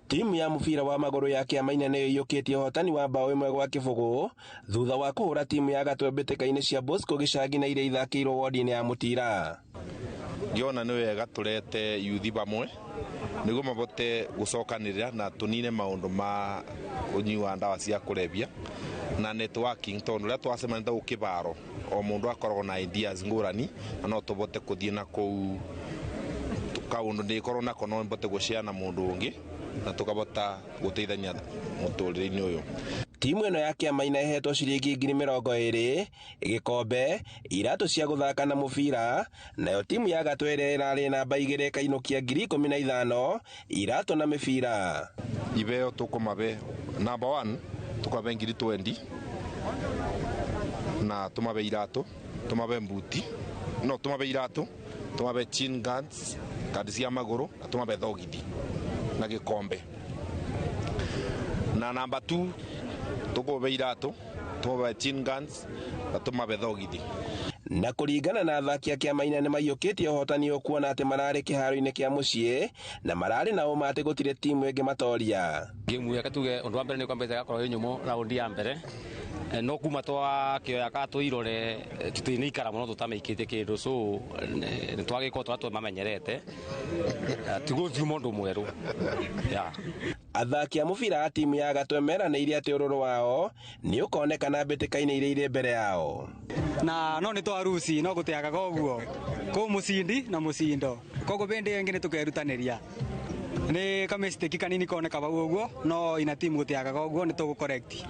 Timu ya mubira wa maguru ya Kiamaina nĩ ĩiyũkĩtie ũhotani wa bao ĩmwe gwa kĩbũgũ thutha wa kũhũra timu ya Gatwe mbĩtĩka-inĩ cia Bosco gĩcagi na iria ithakĩirwo wodi-inĩ ya Mutira. Ngiona nĩ wega tũrete yuthi bamwe nĩguo mabote gũcokanĩrĩra na tũnine maũndũ ma ũnyui wa ndawa cia kũrebia na networking, tondũ rĩrĩa twacemanĩte gũkĩbaro o mũndũ akoragwo na ideas ngũrani na no tũbote kũthiĩ na kũu kaũndũ ndĩkorwo nako no mbote gũshare na mũndũ ũngĩ na tukabota guteithania mũtũrĩre-inĩ ũyũ. Timu ĩno ya Kiamaina ĩhetwo ciringi 20,000 gĩkombe, iratũ cia gũthaka na mũbira, nayo timu ya Gatwe ĩrĩa ĩrarĩ namba 2 ĩkainũkia 15,000 iratũ na mĩbira. Ibeo tũkũmabe number 1 tũkabe 20,000 na tũmabe iratũ, tũmabe mbuti, no tũmabe iratũ, tũmabe chin guards, kadi cia magũrũ, na tũmabe thogithi na gĩkombe. Na number 2 tukobe iratũ, tumabe chin guns na tumabe thogithi. Na kũringana na athaki a Kiamaina nĩ maiyũkĩtie ũhotani ũkuona atĩ mararĩ kĩharo-inĩ kĩa mũciĩ na mararĩ na ũma atĩ gũtirĩ timu ĩngĩ matoria. Game ya katuge ũndũ wa mbere nĩ kwambĩte gakorwo nyũmũ raundi ya mbere no kuma twakĩoya katũirore tũtinĩikara mũno tũtamĩikĩte kĩndũ, so nĩ twagĩkorwo twamamenyerete tigũthiĩ mũndũ mwerũ. Athaki a mũbira a timu ya Gatwe meranĩire atĩ ũrũrũ wao nĩ ũkonekana mbĩtĩka-inĩ iria irĩ mbere yao. Na no nĩ twaruci no gũteaga ũguo kũ mũcindi na mũcindo, koguo bĩndĩ ĩngĩ nĩ tũkerutanĩria nĩ kamistake kanini koneka bau ũguo, no ina timu gũteaga ũguo nĩ tũgũcorrect.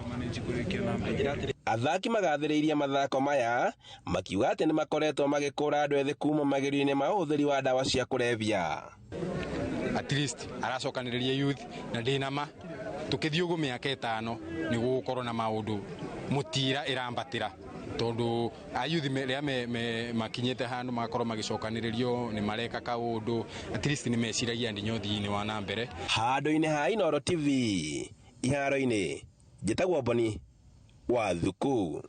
Athaki magathĩrĩirie mathako maya makiuga atĩ nĩ makoretwo magĩkũra andũ ethĩ kuma magerio-inĩ ma ũhũthĩri wa ndawa cia kũrebia. At least aracokanĩrĩria youth na ndĩnama tũkĩthiĩ ũguo mĩaka 5 nĩ gũgũkorwo na maũndũ Mutira ĩrambatĩra, tondũ ayuthi rĩrĩa makinyĩte handũ makorwo magĩcokanĩrĩrio nĩ mareka kaũndũ, at least nĩ meciragia nginya ũthii-inĩ wa na mbere. Handũ-inĩ ha Inooro TV iharo-inĩ, njĩtagwo Boni wa Thuku.